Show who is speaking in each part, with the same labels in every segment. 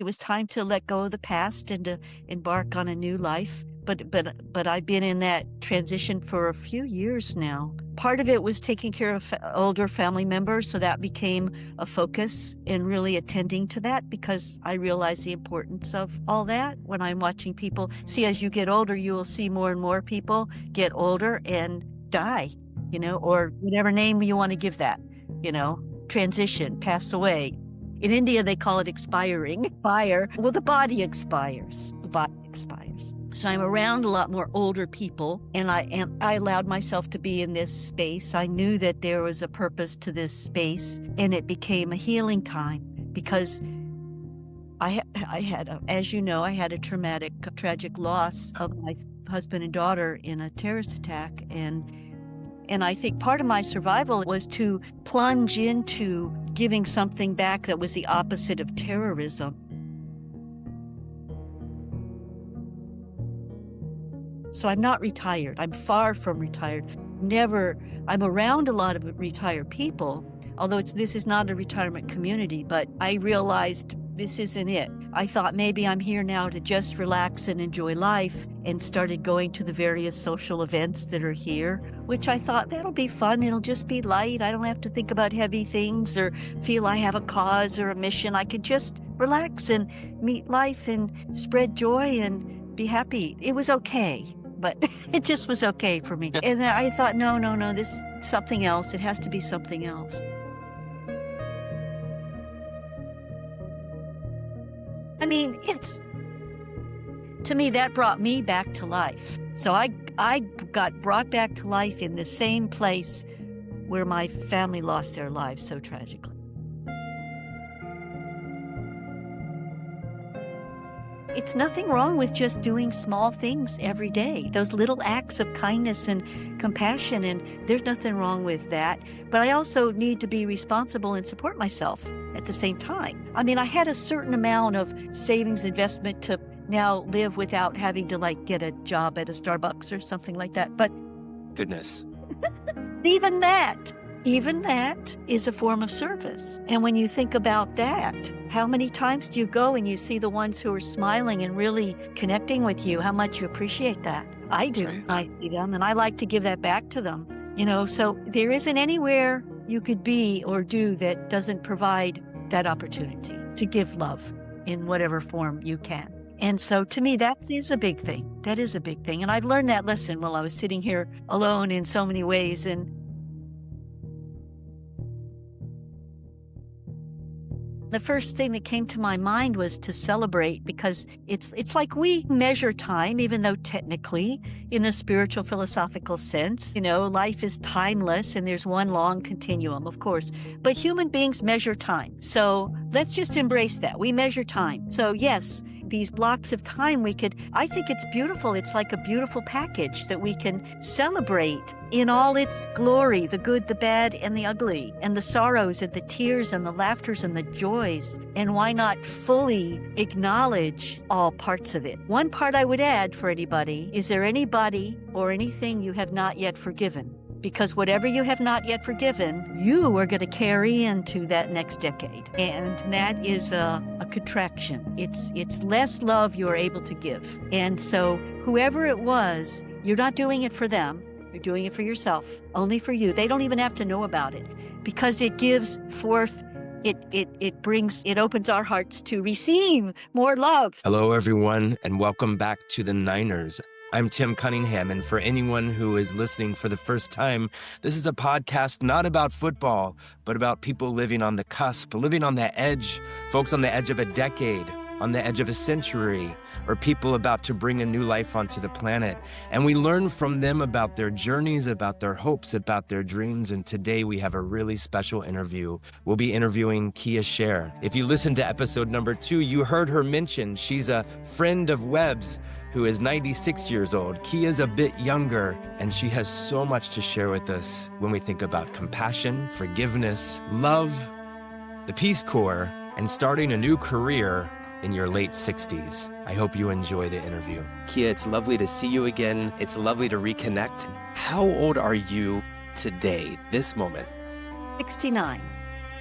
Speaker 1: It was time to let go of the past and to embark on a new life. But I've been in that transition for a few years now. Part of it was taking care of older family members, so that became a focus and really attending to that because I realize the importance of all that when I'm watching people. See, as you get older, you will see more and more people get older and die, or whatever name you want to give that, transition, pass away. In India, they call it expiring. Expire. Well, the body expires. The body expires. So I'm around a lot more older people, and I allowed myself to be in this space. I knew that there was a purpose to this space, and it became a healing time because I had, as you know, I had a tragic loss of my husband and daughter in a terrorist attack, and I think part of my survival was to plunge into giving something back that was the opposite of terrorism. So I'm not retired. I'm far from retired. I'm around a lot of retired people, although this is not a retirement community, but I realized this isn't it. I thought maybe I'm here now to just relax and enjoy life, and started going to the various social events that are here, which I thought that'll be fun. It'll just be light. I don't have to think about heavy things or feel I have a cause or a mission. I could just relax and meet life and spread joy and be happy. It was okay. But it just was okay for me. And I thought, no, this is something else. It has to be something else. I mean, to me, that brought me back to life. So I got brought back to life in the same place where my family lost their lives so tragically. It's nothing wrong with just doing small things every day, those little acts of kindness and compassion, and there's nothing wrong with that. But I also need to be responsible and support myself at the same time. I mean, I had a certain amount of savings investment to now live without having to get a job at a Starbucks or something like that. But
Speaker 2: goodness,
Speaker 1: even that is a form of service. And when you think about that, how many times do you go and you see the ones who are smiling and really connecting with you, how much you appreciate that? I do.
Speaker 2: Right.
Speaker 1: I see them, and I like to give that back to them. So there isn't anywhere you could be or do that doesn't provide that opportunity to give love in whatever form you can. And so to me, that is a big thing. That is a big thing. And I've learned that lesson while I was sitting here alone in so many ways. And the first thing that came to my mind was to celebrate, because it's like we measure time, even though technically, in a spiritual philosophical sense, life is timeless and there's one long continuum, of course. But human beings measure time. So let's just embrace that. We measure time. So yes, these blocks of time I think it's beautiful. It's like a beautiful package that we can celebrate in all its glory, the good, the bad, and the ugly, and the sorrows and the tears and the laughters and the joys. And why not fully acknowledge all parts of it? One part I would add for anybody, is there anybody or anything you have not yet forgiven? Because whatever you have not yet forgiven, you are going to carry into that next decade. And that is a contraction. It's less love you are able to give. And so whoever it was, you're not doing it for them. You're doing it for yourself, only for you. They don't even have to know about it, because it gives forth, it opens our hearts to receive more love.
Speaker 2: Hello, everyone, and welcome back to the Niners. I'm Tim Cunningham, and for anyone who is listening for the first time, this is a podcast not about football, but about people living on the cusp, living on the edge, folks on the edge of a decade, on the edge of a century, or people about to bring a new life onto the planet. And we learn from them about their journeys, about their hopes, about their dreams. And today we have a really special interview. We'll be interviewing Kia Sher. If you listened to episode number 2, you heard her mention she's a friend of Webb's, who is 96 years old. Kia's a bit younger, and she has so much to share with us when we think about compassion, forgiveness, love, the Peace Corps, and starting a new career in your late 60s. I hope you enjoy the interview. Kia, it's lovely to see you again. It's lovely to reconnect. How old are you today, this moment?
Speaker 1: 69.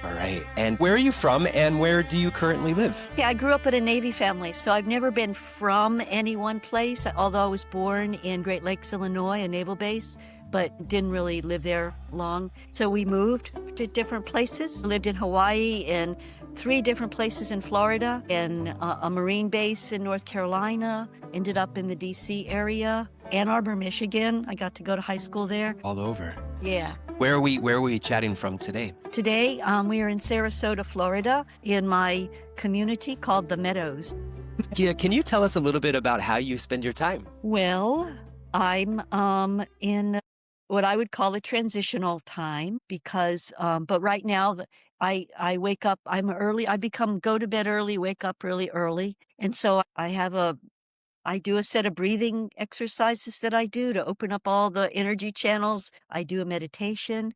Speaker 3: All right. And where are you from and where do you currently live?
Speaker 1: Yeah, I grew up in a Navy family, so I've never been from any one place, although I was born in Great Lakes, Illinois, a naval base, but didn't really live there long. So we moved to different places, lived in Hawaii and three different places in Florida, and a Marine base in North Carolina, ended up in the DC area, Ann Arbor, Michigan. I got to go to high school there.
Speaker 3: All over.
Speaker 1: Yeah.
Speaker 3: Where are we chatting from today?
Speaker 1: Today, we are in Sarasota, Florida, in my community called The Meadows.
Speaker 3: Yeah, can you tell us a little bit about how you spend your time?
Speaker 1: Well, I'm in what I would call a transitional time because but right now I wake up, I'm early, go to bed early, wake up really early. And so I do a set of breathing exercises that I do to open up all the energy channels. I do a meditation,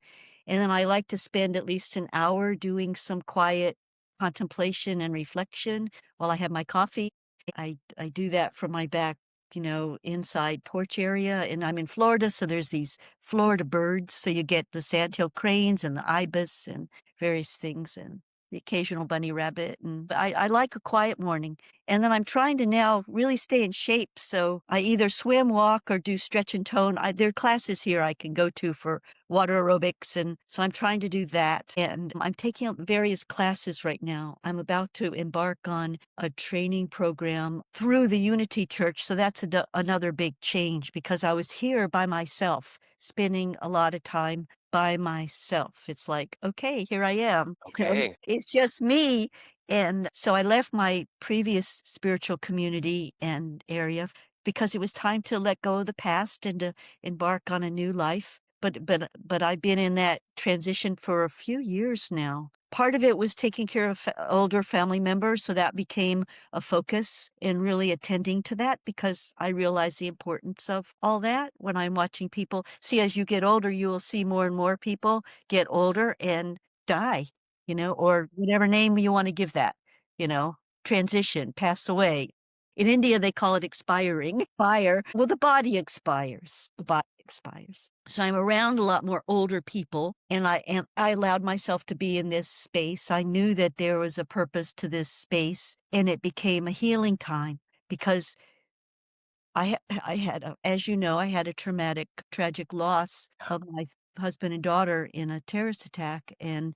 Speaker 1: and then I like to spend at least an hour doing some quiet contemplation and reflection while I have my coffee. I do that from my back, inside porch area, and I'm in Florida, so there's these Florida birds, so you get the sandhill cranes and the ibis and various things and the occasional bunny rabbit, and I like a quiet morning. And then I'm trying to now really stay in shape, so I either swim, walk, or do stretch and tone. There are classes here I can go to for water aerobics, and so I'm trying to do that. And I'm taking up various classes right now. I'm about to embark on a training program through the Unity Church, so that's another big change because I was here by myself, spending a lot of time by myself. It's like, okay, here I am.
Speaker 3: Okay.
Speaker 1: It's just me. And so I left my previous spiritual community and area because it was time to let go of the past and to embark on a new life. But I've been in that transition for a few years now. Part of it was taking care of older family members, so that became a focus and really attending to that because I realize the importance of all that when I'm watching people. See, as you get older, you will see more and more people get older and die, or whatever name you want to give that, transition, pass away. In India, they call it expiring. Fire. Well, the body expires. The body expires. So I'm around a lot more older people, and I allowed myself to be in this space. I knew that there was a purpose to this space, and it became a healing time because I had, as you know, I had a tragic loss of my husband and daughter in a terrorist attack, and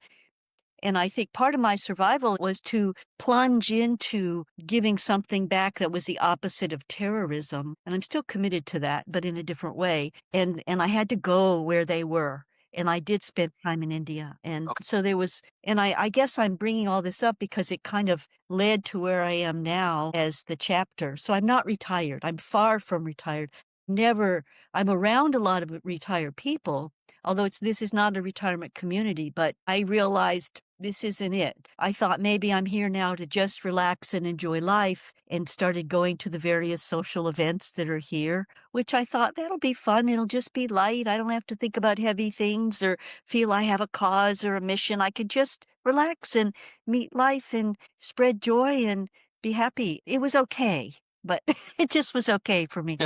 Speaker 1: I think part of my survival was to plunge into giving something back that was the opposite of terrorism. And I'm still committed to that, but in a different way. And I had to go where they were. And I did spend time in India. And
Speaker 3: Okay.
Speaker 1: so and I guess I'm bringing all this up because it kind of led to where I am now as the chapter. So I'm not retired. I'm far from retired. I'm around a lot of retired people, although this is not a retirement community, but I realized this isn't it. I thought maybe I'm here now to just relax and enjoy life and started going to the various social events that are here, which I thought that'll be fun. It'll just be light. I don't have to think about heavy things or feel I have a cause or a mission. I could just relax and meet life and spread joy and be happy. It was okay, but it just was okay for me.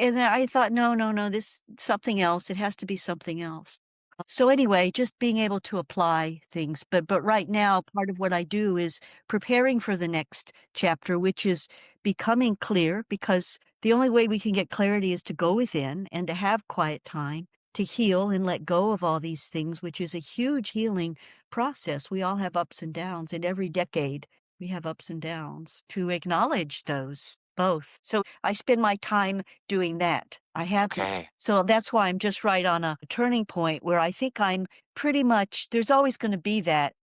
Speaker 1: And I thought, no, no, no, this something else. It has to be something else. So anyway, just being able to apply things. But right now, part of what I do is preparing for the next chapter, which is becoming clear, because the only way we can get clarity is to go within and to have quiet time to heal and let go of all these things, which is a huge healing process. We all have ups and downs, and every decade we have ups and downs to acknowledge those both. So I spend my time doing that. I have
Speaker 3: Okay.
Speaker 1: So that's why I'm just right on a turning point where I think I'm pretty much there's always going to be that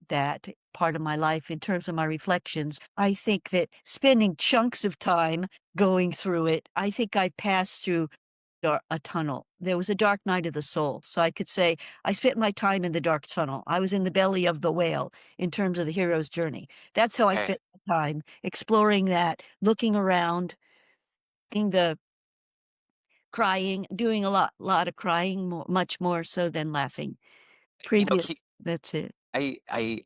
Speaker 1: part of my life in terms of my reflections. I think that spending chunks of time going through it, I think I passed through a tunnel. There was a dark night of the soul. So I could say I spent my time in the dark tunnel. I was in the belly of the whale in terms of the hero's journey. That's how I
Speaker 3: Okay.
Speaker 1: spent my time exploring that, looking around, in the crying, doing a lot of crying, much more so than laughing.
Speaker 3: You know,
Speaker 1: Previous, that's it.
Speaker 3: I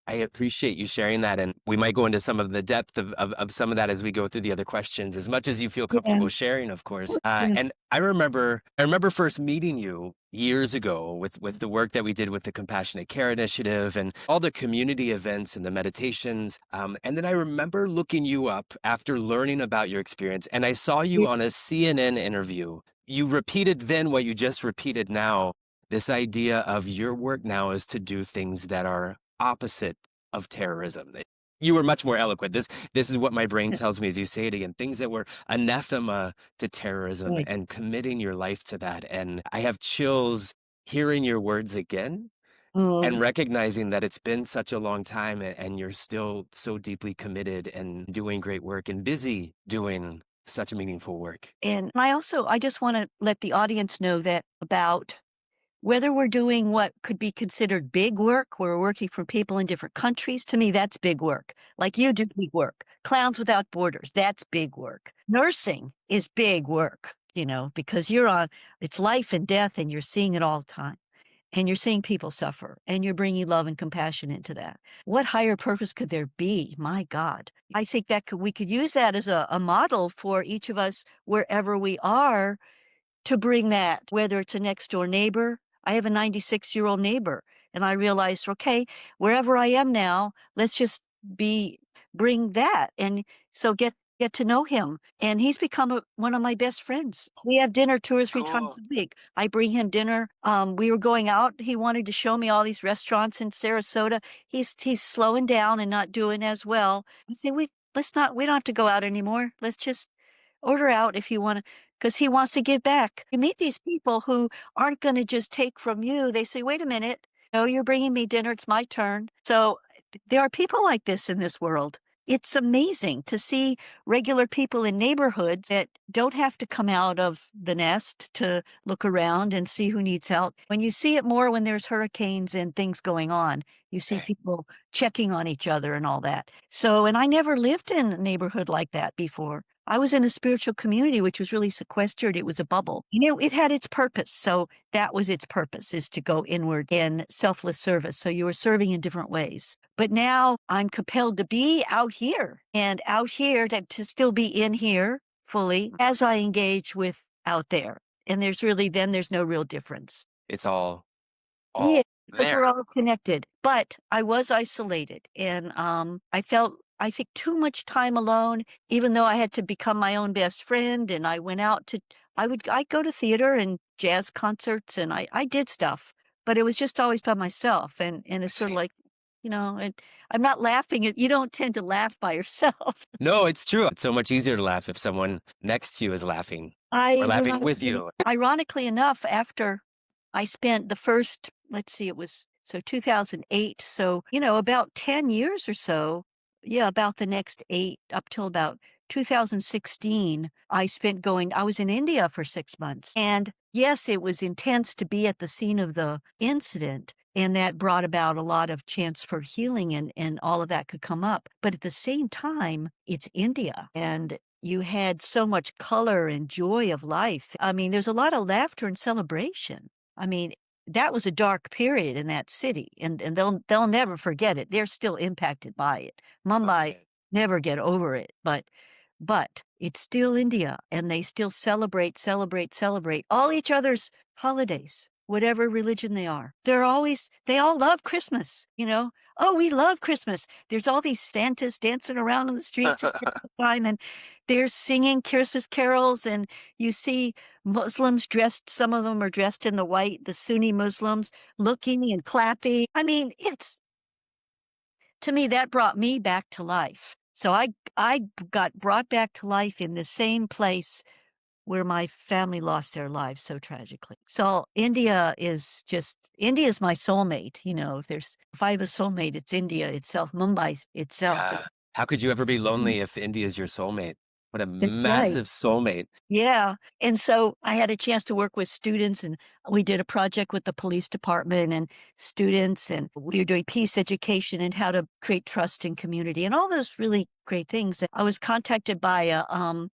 Speaker 3: I appreciate you sharing that. And we might go into some of the depth of some of that as we go through the other questions, as much as you feel
Speaker 1: Yeah.
Speaker 3: comfortable sharing, of course.
Speaker 1: Yeah.
Speaker 3: And I remember first meeting you years ago with the work that we did with the Compassionate Care Initiative and all the community events and the meditations. And then I remember looking you up after learning about your experience, and I saw you on a CNN interview. You repeated then what you just repeated now. This idea of your work now is to do things that are opposite of terrorism. You were much more eloquent. This is what my brain tells me as you say it again. Things that were anathema to terrorism
Speaker 1: Right.
Speaker 3: and committing your life to that. And I have chills hearing your words again and
Speaker 1: Oh,
Speaker 3: recognizing that it's been such a long time and you're still so deeply committed and doing great work and busy doing such meaningful work.
Speaker 1: and I just want to let the audience know that about whether we're doing what could be considered big work, we're working for people in different countries. To me, that's big work. Like you do big work. Clowns Without Borders, that's big work. Nursing is big work, because it's life and death and you're seeing it all the time. And you're seeing people suffer and you're bringing love and compassion into that. What higher purpose could there be? My God. I think we could use that as a model for each of us wherever we are to bring that, whether it's a next door neighbor. I have a 96-year-old neighbor, and I realized, okay, wherever I am now, let's just bring that. And so get to know him. And he's become one of my best friends. We have dinner 2 or 3 times
Speaker 3: Cool.
Speaker 1: a week. I bring him dinner. We were going out. He wanted to show me all these restaurants in Sarasota. He's slowing down and not doing as well. I say, we don't have to go out anymore. Let's just order out if you want to, because he wants to give back. You meet these people who aren't going to just take from you. They say, wait a minute, no, you're bringing me dinner. It's my turn. So there are people like this in this world. It's amazing to see regular people in neighborhoods that don't have to come out of the nest to look around and see who needs help. When you see it more when there's hurricanes and things going on, you see people checking on each other and all that. So, and I never lived in a neighborhood like that before. I was in a spiritual community, which was really sequestered. It was a bubble. It had its purpose. So that was its purpose, is to go inward in selfless service. So you were serving in different ways. But now I'm compelled to be out here and out here to still be in here fully as I engage with out there. And there's no real difference.
Speaker 3: It's all
Speaker 1: Yeah, because we're
Speaker 3: there.
Speaker 1: all connected. But I was isolated, and I think too much time alone, even though I had to become my own best friend. And I went out I'd go to theater and jazz concerts, and I did stuff, but it was just always by myself. And it's sort of like, I'm not laughing at, you don't tend to laugh by yourself.
Speaker 3: No, it's true. It's so much easier to laugh if someone next to you is laughing or laughing with you.
Speaker 1: Ironically enough, after I spent the first, let's see, it was 2008. So, about 10 years or so. Yeah, about the next 8 up till about 2016, I was in India for 6 months. And yes, it was intense to be at the scene of the incident. And that brought about a lot of chance for healing and all of that could come up. But at the same time, it's India. And you had so much color and joy of life. I mean, there's a lot of laughter and celebration. I mean, that was a dark period in that city, and they'll never forget it. They're still impacted by it. Mumbai never get over it, but it's still India, and they still celebrate all each other's holidays, whatever religion they are. They all love Christmas, Oh, we love Christmas. There's all these Santas dancing around in the streets at Christmas time, and they're singing Christmas carols, and you see Muslims some of them are dressed in the white, the Sunni Muslims, looking and clapping. I mean, to me, that brought me back to life. So I got brought back to life in the same place where my family lost their lives so tragically. So India is my soulmate. If I have a soulmate, it's India itself, Mumbai itself.
Speaker 3: Yeah. How could you ever be lonely if India is your soulmate? What a
Speaker 1: That's right.
Speaker 3: massive soulmate.
Speaker 1: Yeah. And so I had a chance to work with students, and we did a project with the police department and students, and we were doing peace education and how to create trust in community and all those really great things. I was contacted by a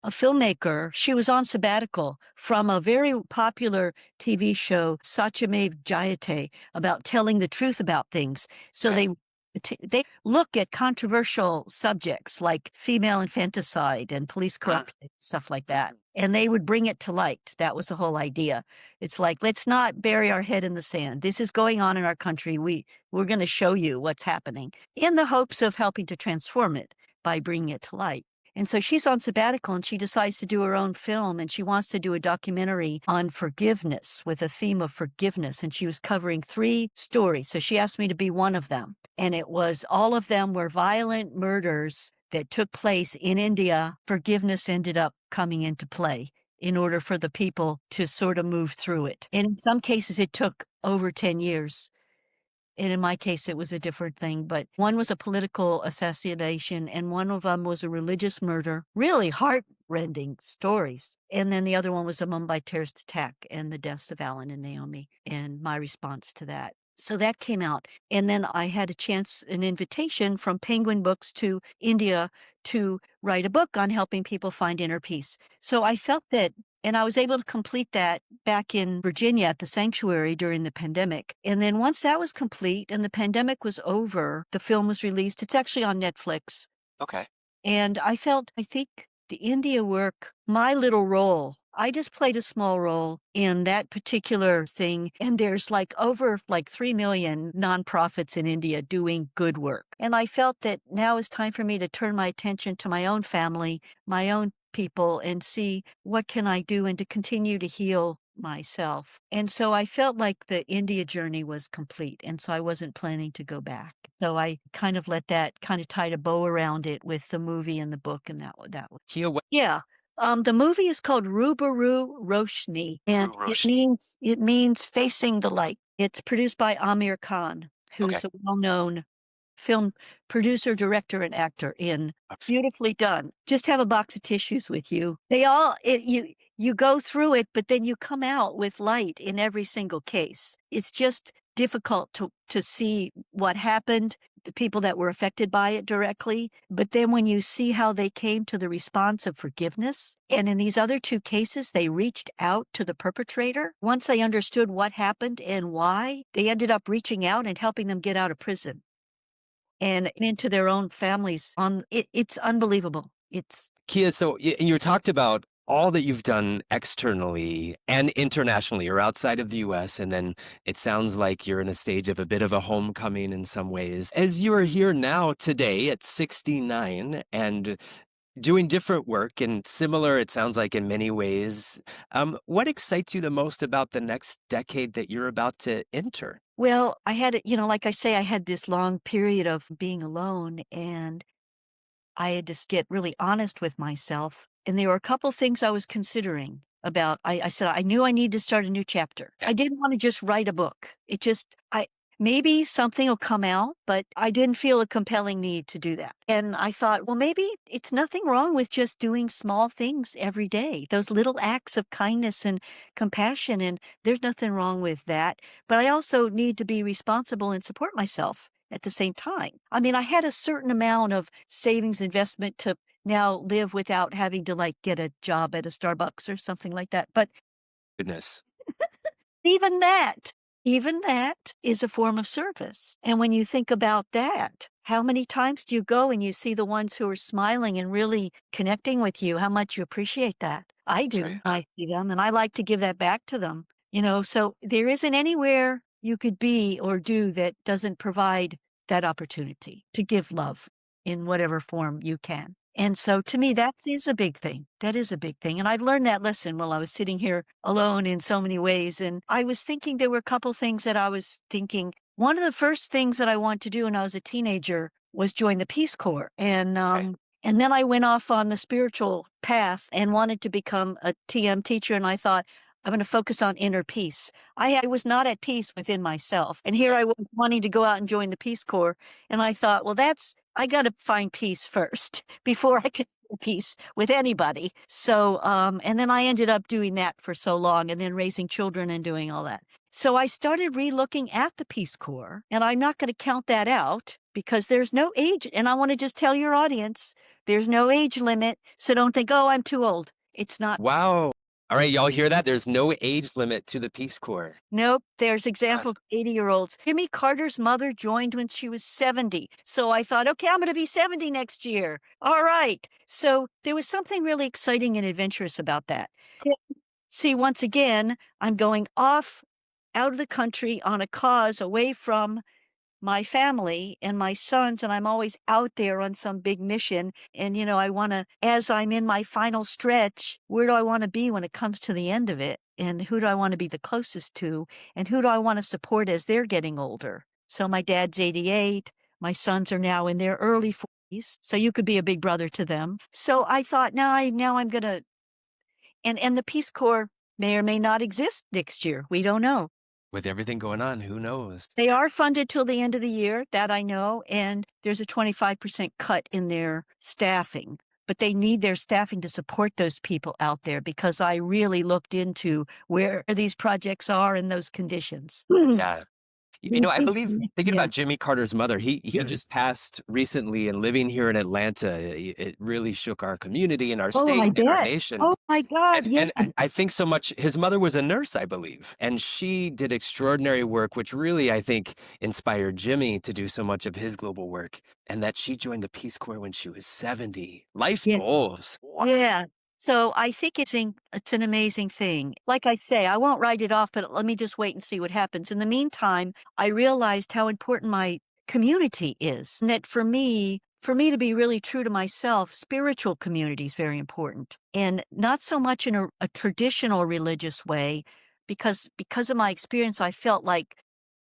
Speaker 1: filmmaker. She was on sabbatical from a very popular TV show, Satyamev Jayate, about telling the truth about things. So they They look at controversial subjects like female infanticide and police corruption, stuff like that. And they would bring it to light. That was the whole idea. It's like, let's not bury our head in the sand. This is going on in our country. We're going to show you what's happening in the hopes of helping to transform it by bringing it to light. And so she's on sabbatical and she decides to do her own film, and she wants to do a documentary on forgiveness with a theme of forgiveness. And she was covering 3 stories. So she asked me to be one of them. And all of them were violent murders that took place in India. Forgiveness ended up coming into play in order for the people to sort of move through it. And in some cases, it took over 10 years. And in my case, it was a different thing, but one was a political assassination and one of them was a religious murder, really heart-rending stories. And then the other one was a Mumbai terrorist attack and the deaths of Alan and Naomi and my response to that. So that came out. And then I had an invitation from Penguin Books to India to write a book on helping people find inner peace. So I felt that, and I was able to complete that back in Virginia at the sanctuary during the pandemic. And then once that was complete and the pandemic was over, the film was released. It's actually on Netflix.
Speaker 3: Okay.
Speaker 1: And I think the India work, my little role, I just played a small role in that particular thing. And there's over 3 million nonprofits in India doing good work. And I felt that now is time for me to turn my attention to my own family, my own people, and see what can I do and to continue to heal myself. And so I felt like the India journey was complete. And so I wasn't planning to go back. So I kind of let that kind of tied a bow around it with the movie and the book, and that was.
Speaker 3: Kia,
Speaker 1: Yeah. The movie is called Rubaru Roshni, and it means facing the light. It's produced by Amir Khan, who's a well-known film producer, director, and actor. Beautifully done. Just have a box of tissues with you. You go through it, but then you come out with light in every single case. It's just difficult to see what happened, the people that were affected by it directly. But then when you see how they came to the response of forgiveness, and in these other 2 cases, they reached out to the perpetrator. Once they understood what happened and why, they ended up reaching out and helping them get out of prison and into their own families. It's unbelievable.
Speaker 3: Kia, so you talked about all that you've done externally and internationally or outside of the US, and then it sounds like you're in a stage of a bit of a homecoming in some ways. As you are here now today at 69 and doing different work and similar, it sounds like, in many ways, what excites you the most about the next decade that you're about to enter?
Speaker 1: Well, I had, like I say, I had this long period of being alone, and I had to get really honest with myself. And there were a couple things I was considering about. I said, I knew I needed to start a new chapter. I didn't want to just write a book. Maybe something will come out, but I didn't feel a compelling need to do that. And I thought, well, maybe it's nothing wrong with just doing small things every day, those little acts of kindness and compassion. And there's nothing wrong with that. But I also need to be responsible and support myself at the same time. I mean, I had a certain amount of savings investment to now live without having to get a job at a Starbucks or something like that. But
Speaker 3: Goodness.
Speaker 1: even that is a form of service. And when you think about that, how many times do you go and you see the ones who are smiling and really connecting with you, how much you appreciate that? I do.
Speaker 3: Right.
Speaker 1: I see them and I like to give that back to them. So there isn't anywhere you could be or do that doesn't provide that opportunity to give love in whatever form you can. And so to me, that is a big thing. That is a big thing. And I've learned that lesson while I was sitting here alone in so many ways. And I was thinking there were a couple things that I was thinking. One of the first things that I wanted to do when I was a teenager was join the Peace Corps. And then I went off on the spiritual path and wanted to become a TM teacher. And I thought, I'm going to focus on inner peace. I was not at peace within myself. And here I was wanting to go out and join the Peace Corps. And I thought, well, I got to find peace first before I could do peace with anybody. So, and then I ended up doing that for so long and then raising children and doing all that. So I started re-looking at the Peace Corps, and I'm not going to count that out because there's no age. And I want to just tell your audience, there's no age limit. So don't think, oh, I'm too old. It's not.
Speaker 3: Wow. All right, y'all hear that? There's no age limit to the Peace Corps.
Speaker 1: Nope. There's
Speaker 3: Uh,
Speaker 1: examples of 80-year-olds. Jimmy Carter's mother joined when she was 70. So I thought, okay, I'm going to be 70 next year. All right. So there was something really exciting and adventurous about that. Yeah. See, once again, I'm going off out of the country on a cause away from my family and my sons, and I'm always out there on some big mission. And, I want to, as I'm in my final stretch, where do I want to be when it comes to the end of it? And who do I want to be the closest to? And who do I want to support as they're getting older? So my dad's 88. My sons are now in their early 40s. So you could be a big brother to them. So I thought, now I'm going to, and the Peace Corps may or may not exist next year. We don't know.
Speaker 3: With everything going on, who knows?
Speaker 1: They are funded till the end of the year, that I know, and there's a 25% cut in their staffing. But they need their staffing to support those people out there, because I really looked into where these projects are in those conditions.
Speaker 3: Yeah. I believe, thinking
Speaker 1: Yeah.
Speaker 3: about Jimmy Carter's mother, he just passed recently, and living here in Atlanta, it really shook our community and our
Speaker 1: Oh,
Speaker 3: state
Speaker 1: I
Speaker 3: and our
Speaker 1: bet.
Speaker 3: nation.
Speaker 1: Oh my God,
Speaker 3: And,
Speaker 1: yes.
Speaker 3: and I think so much, his mother was a nurse, I believe, and she did extraordinary work, which really, I think, inspired Jimmy to do so much of his global work, and that she joined the Peace Corps when she was 70. Life
Speaker 1: Yeah.
Speaker 3: goals. Wow.
Speaker 1: Yeah. So I think it's an amazing thing. Like I say, I won't write it off, but let me just wait and see what happens. In the meantime, I realized how important my community is. And that for me to be really true to myself, spiritual community is very important. And not so much in a traditional religious way, because of my experience, I felt like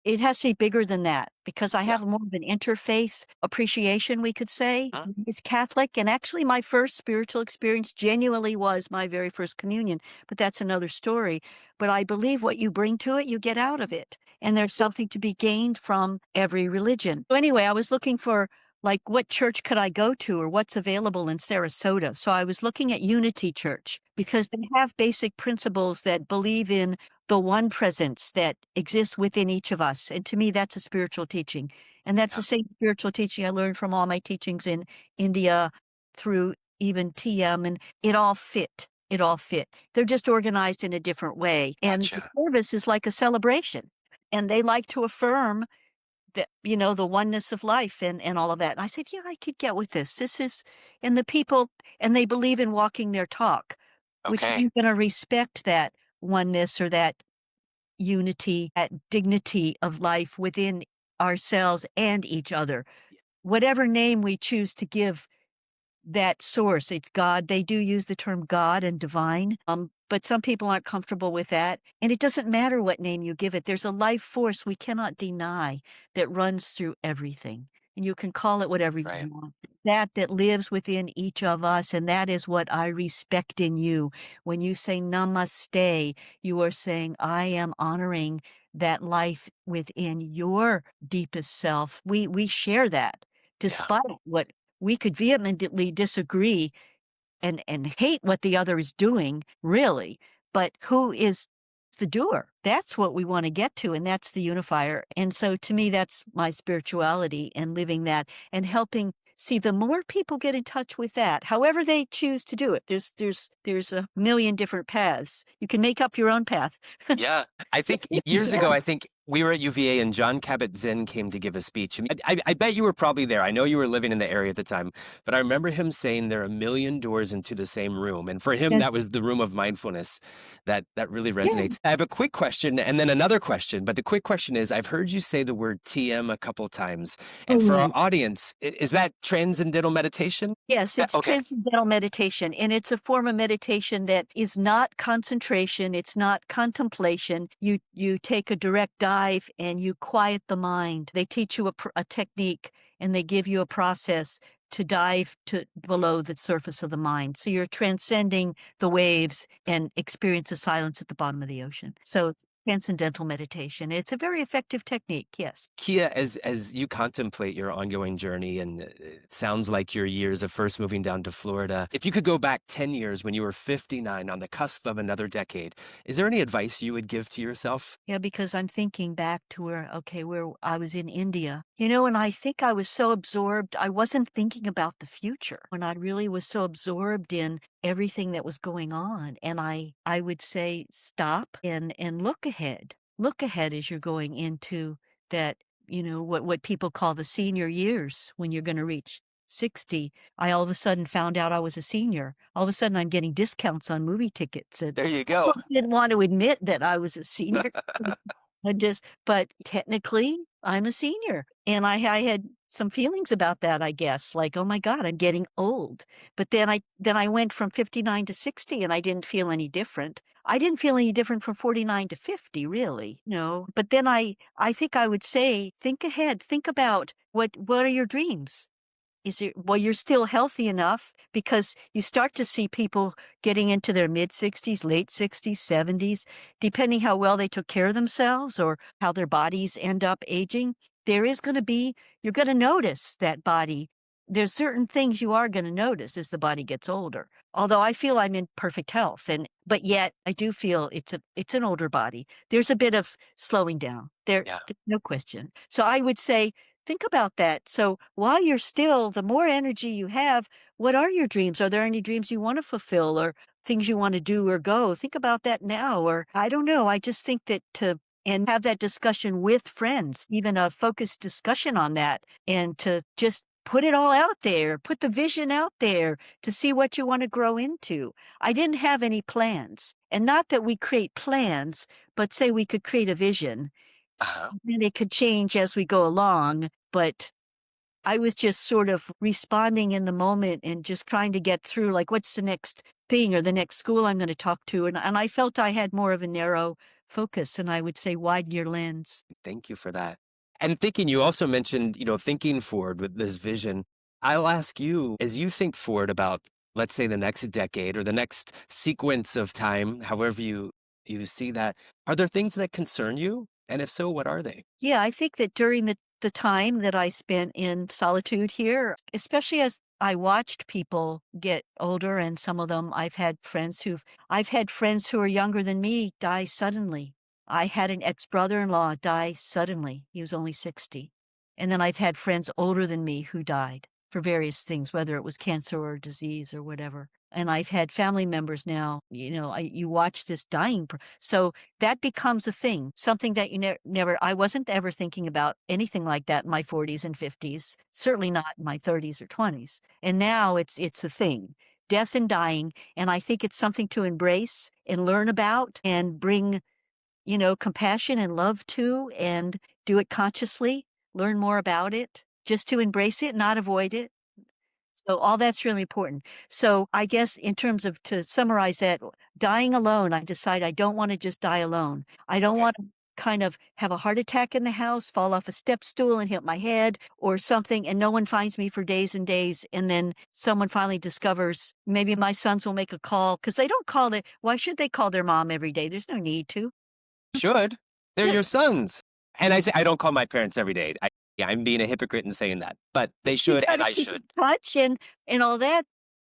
Speaker 1: it has to be bigger than that, because I
Speaker 3: Yeah.
Speaker 1: have more of an interfaith appreciation, we could say.
Speaker 3: Huh?
Speaker 1: He's Catholic, and actually my first spiritual experience genuinely was my very first communion, but that's another story. But I believe what you bring to it, you get out of it. And there's something to be gained from every religion. So anyway, I was looking for, like, what church could I go to or what's available in Sarasota? So I was looking at Unity Church, because they have basic principles that believe in the one presence that exists within each of us. And to me, that's a spiritual teaching. And that's the same spiritual teaching I learned from all my teachings in India through even TM, and it all fit. It all fit. They're just organized in a different way. And the
Speaker 3: Gotcha.
Speaker 1: service is like a celebration. And they like to affirm that, the oneness of life and all of that. And I said, yeah, I could get with this. This is, and the people, and they believe in walking their talk, which
Speaker 3: Okay.
Speaker 1: means going to respect that oneness or that unity, that dignity of life within ourselves and each other. Whatever name we choose to give that source, it's God. They do use the term God and divine, but some people aren't comfortable with that. And it doesn't matter what name you give it. There's a life force we cannot deny that runs through everything. And you can call it whatever you
Speaker 3: Right.
Speaker 1: want. That lives within each of us, and that is what I respect in you. When you say namaste, you are saying, I am honoring that life within your deepest self. We share that, despite what we could vehemently disagree and hate what the other is doing, really. But who is the doer? That's what we want to get to, and that's the unifier. And so to me, that's my spirituality, and living that and helping. See, the more people get in touch with that, however they choose to do it, there's a million different paths. You can make up your own path.
Speaker 3: Yeah. I think years ago, I think we were at UVA and John Kabat-Zinn came to give a speech. And I bet you were probably there. I know you were living in the area at the time, but I remember him saying there are a million doors into the same room. And for him,
Speaker 1: Yeah.
Speaker 3: that was the room of mindfulness. That really
Speaker 1: Yeah.
Speaker 3: resonates. I have a quick question and then another question. But the quick question is, I've heard you say the word TM a couple times. And for our audience, is that transcendental meditation?
Speaker 1: Yes, it's
Speaker 3: Okay.
Speaker 1: transcendental meditation, and it's a form of meditation that is not concentration. It's not contemplation. You take a direct dive and you quiet the mind. They teach you a technique, and they give you a process to dive to below the surface of the mind. So you're transcending the waves and experience the silence at the bottom of the ocean. So transcendental meditation. It's a very effective technique. Yes.
Speaker 3: Kia, as you contemplate your ongoing journey, and it sounds like your years of first moving down to Florida, if you could go back 10 years when you were 59 on the cusp of another decade, is there any advice you would give to yourself?
Speaker 1: Yeah, because I'm thinking back to where I was in India, And I think I was so absorbed, I wasn't thinking about the future when I really was so absorbed in everything that was going on. And I would say, stop and look ahead. Look ahead as you're going into that, what people call the senior years when you're going to reach 60. I all of a sudden found out I was a senior. All of a sudden I'm getting discounts on movie tickets. And
Speaker 3: There you
Speaker 1: I
Speaker 3: go.
Speaker 1: didn't want to admit that I was a senior. But technically, I'm a senior, and I had some feelings about that, I guess, like, "Oh my god, I'm getting old." But then I went from 59 to 60, and I didn't feel any different. I didn't feel any different from 49 to 50, really, But then I think I would say, think ahead, think about what are your dreams? Well, you're still healthy enough because you start to see people getting into their mid 60s, late 60s, 70s, depending how well they took care of themselves or how their bodies end up aging. There is going to be, you're going to notice that body. There's certain things you are going to notice as the body gets older. Although I feel I'm in perfect health, but yet I do feel it's an older body. There's a bit of slowing down.
Speaker 3: Yeah.
Speaker 1: No question. So I would say, think about that. So while you're still, the more energy you have, what are your dreams? Are there any dreams you want to fulfill or things you want to do or go? Think about that now. Or I don't know. I just think that and have that discussion with friends, even a focused discussion on that, and to just put it all out there, put the vision out there to see what you want to grow into. I didn't have any plans. And not that we create plans, but say we could create a vision
Speaker 3: Uh-huh.
Speaker 1: and it could change as we go along. But I was just sort of responding in the moment and just trying to get through, like, what's the next thing or the next school I'm going to talk to? And I felt I had more of a narrow focus, and I would say widen your lens.
Speaker 3: Thank you for that. And thinking, you also mentioned, thinking forward with this vision. I'll ask you, as you think forward about, let's say, the next decade or the next sequence of time, however you see that, are there things that concern you? And if so, what are they?
Speaker 1: Yeah, I think that during the time that I spent in solitude here, especially as I watched people get older, and some of them I've had friends who are younger than me die suddenly. I had an ex-brother-in-law die suddenly. He was only 60. And then I've had friends older than me who died for various things, whether it was cancer or disease or whatever. And I've had family members now, you watch this dying. So that becomes a thing, something that you never, I wasn't ever thinking about anything like that in my 40s and 50s, certainly not in my 30s or 20s. And now it's a thing, death and dying. And I think it's something to embrace and learn about and bring, compassion and love to, and do it consciously, learn more about it, just to embrace it, not avoid it. So all that's really important. So I guess in terms of, to summarize that, dying alone, I decide I don't want to just die alone. I don't
Speaker 3: Okay.
Speaker 1: want to kind of have a heart attack in the house, fall off a step stool and hit my head or something, and no one finds me for days and days. And then someone finally discovers, maybe my sons will make a call, because they don't call it. Why should they call their mom every day? There's no need to.
Speaker 3: Should. They're
Speaker 1: Yeah.
Speaker 3: your sons. And I say, I don't call my parents every day. Yeah, I'm being a hypocrite in saying that, but they
Speaker 1: You
Speaker 3: should, and
Speaker 1: gotta
Speaker 3: I
Speaker 1: keep in
Speaker 3: should.
Speaker 1: touch and all that.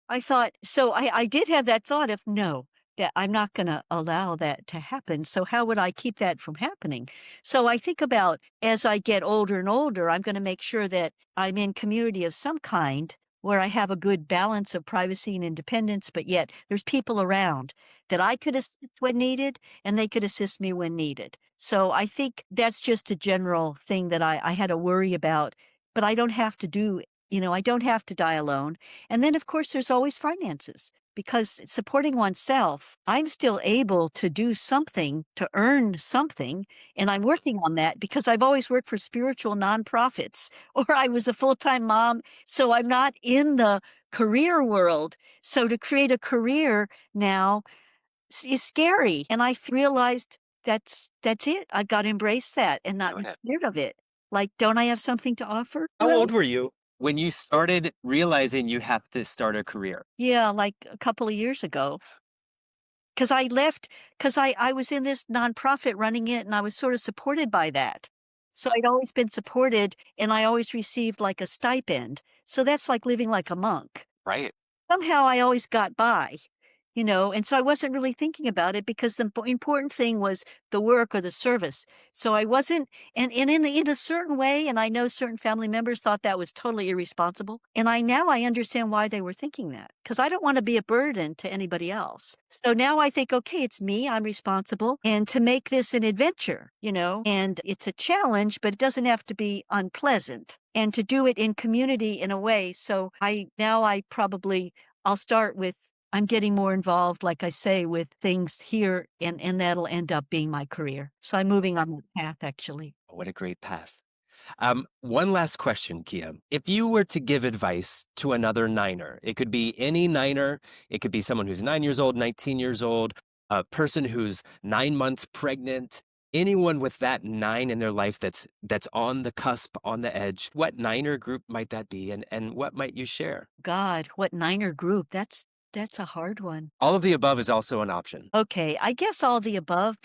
Speaker 1: I thought, so I did have that thought of, no, that I'm not going to allow that to happen. So how would I keep that from happening? So I think about, as I get older and older, I'm going to make sure that I'm in community of some kind where I have a good balance of privacy and independence, but yet there's people around that I could assist when needed and they could assist me when needed. So I think that's just a general thing that I had to worry about, but I don't have to do, I don't have to die alone. And then, of course, there's always finances, because supporting oneself, I'm still able to do something to earn something. And I'm working on that because I've always worked for spiritual nonprofits, or I was a full-time mom. So I'm not in the career world. So to create a career now is scary. And I realized that's it. I've got to embrace that and not be
Speaker 3: Okay.
Speaker 1: scared of it. Like, don't I have something to offer?
Speaker 3: How
Speaker 1: Well,
Speaker 3: old were you when you started realizing you have to start a career?
Speaker 1: yeah, like a couple of years ago. Because I left, because I was in this nonprofit running it, and I was sort of supported by that. So I'd always been supported, and I always received like a stipend. So that's like living like a monk.
Speaker 3: Right.
Speaker 1: Somehow I always got by. and so I wasn't really thinking about it because the important thing was the work or the service. So I wasn't, and in a certain way, and I know certain family members thought that was totally irresponsible. And now I understand why they were thinking that, because I don't want to be a burden to anybody else. So now I think, okay, it's me, I'm responsible, and to make this an adventure, and it's a challenge, but it doesn't have to be unpleasant, and to do it in community in a way. So I'll start with, I'm getting more involved, like I say, with things here, and that'll end up being my career. So I'm moving on that path, actually.
Speaker 3: What a great path. One last question, Kia. If you were to give advice to another Niner, it could be any Niner, it could be someone who's 9 years old, 19 years old, a person who's 9 months pregnant, anyone with that 9 in their life that's on the cusp, on the edge, what Niner group might that be, and what might you share?
Speaker 1: God, what Niner group? That's a hard one.
Speaker 3: All of the above is also an option.
Speaker 1: Okay, I guess all the above,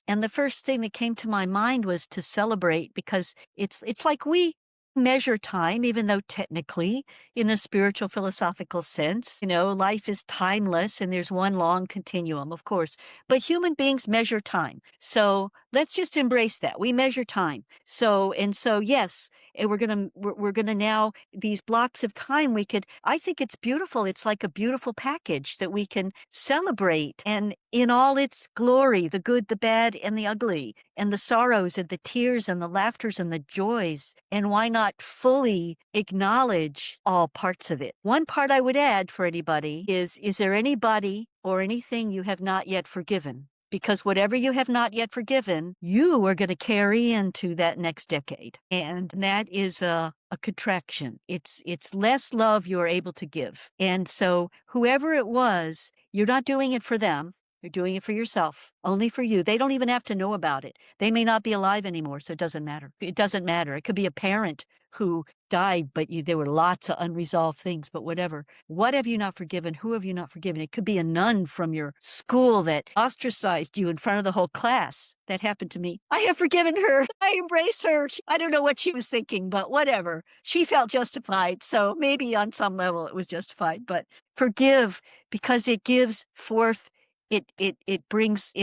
Speaker 1: and the first thing that came to my mind was to celebrate, because it's like we measure time, even though technically, in a spiritual philosophical sense, life is timeless and there's one long continuum, of course, but human beings measure time. So let's just embrace that. We measure time. So yes, and we're gonna now, these blocks of time, I think it's beautiful. It's like a beautiful package that we can celebrate, and in all its glory, the good, the bad, and the ugly, and the sorrows and the tears and the laughters and the joys. And why not fully acknowledge all parts of it? One part I would add for anybody is there anybody or anything you have not yet forgiven? Because whatever you have not yet forgiven, you are going to carry into that next decade. And that is a contraction. It's less love you are able to give. And so whoever it was, you're not doing it for them. You're doing it for yourself, only for you. They don't even have to know about it. They may not be alive anymore, so it doesn't matter. It doesn't matter. It could be a parent who died, but there were lots of unresolved things, but whatever. What have you not forgiven? Who have you not forgiven? It could be a nun from your school that ostracized you in front of the whole class. That happened to me. I have forgiven her. I embrace her. I don't know what she was thinking, but whatever. She felt justified. So maybe on some level it was justified, but forgive, because it gives forth, it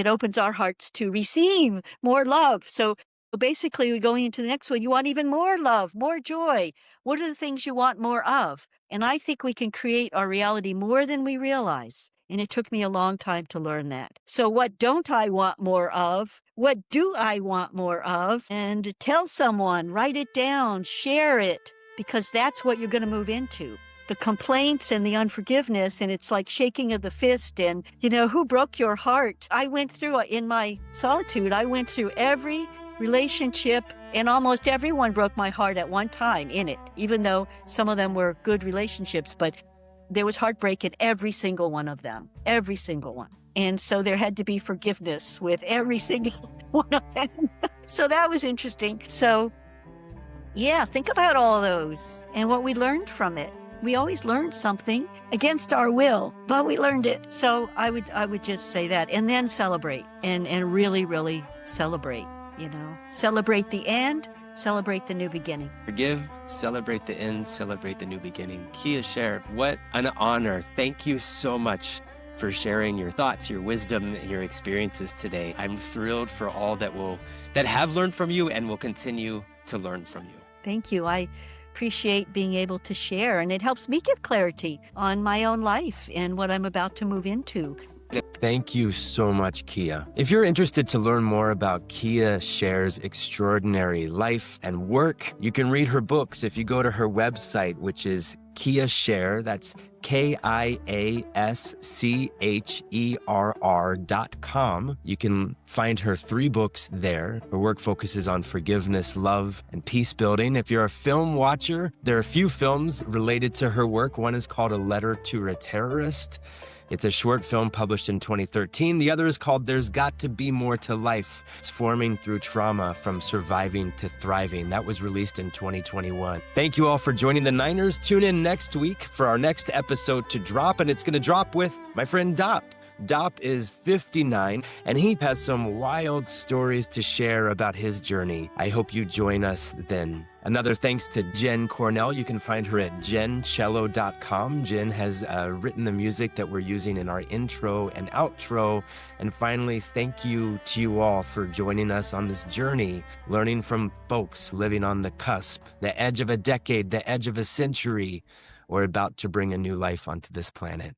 Speaker 1: opens our hearts to receive more love. So basically, we're going into the next one. You want even more love, more joy. What are the things you want more of? And I think we can create our reality more than we realize. And it took me a long time to learn that. So what don't I want more of? What do I want more of? And tell someone, write it down, share it, because that's what you're going to move into. The complaints and the unforgiveness, and it's like shaking of the fist, and, who broke your heart? I went through, in my solitude, every relationship, and almost everyone broke my heart at one time in it, even though some of them were good relationships, but there was heartbreak in every single one of them, every single one. And so there had to be forgiveness with every single one of them. So that was interesting. So yeah, think about all those and what we learned from it. We always learned something against our will, but we learned it. So I would just say that, and then celebrate, and really, really celebrate. Celebrate the end, celebrate the new beginning.
Speaker 3: Forgive, celebrate the end, celebrate the new beginning. Kia Sher, what an honor. Thank you so much for sharing your thoughts, your wisdom, and your experiences today. I'm thrilled for all that have learned from you and will continue to learn from you.
Speaker 1: Thank you. I appreciate being able to share, and it helps me get clarity on my own life and what I'm about to move into.
Speaker 2: Thank you so much, Kia. If you're interested to learn more about Kia Sher's extraordinary life and work, you can read her books if you go to her website, which is Kia Sher, that's KIASCHERR.com. You can find her 3 books there. Her work focuses on forgiveness, love, and peace building. If you're a film watcher, there are a few films related to her work. One is called A Letter to a Terrorist. It's a short film published in 2013. The other is called There's Got to Be More to Life. It's forming through trauma from surviving to thriving. That was released in 2021. Thank you all for joining the Niners. Tune in next week for our next episode to drop, and it's going to drop with my friend Dop. Dop is 59, and he has some wild stories to share about his journey. I hope you join us then. Another thanks to Jen Cornell. You can find her at jencello.com. Jen has written the music that we're using in our intro and outro. And finally, thank you to you all for joining us on this journey, learning from folks living on the cusp, the edge of a decade, the edge of a century, or about to bring a new life onto this planet.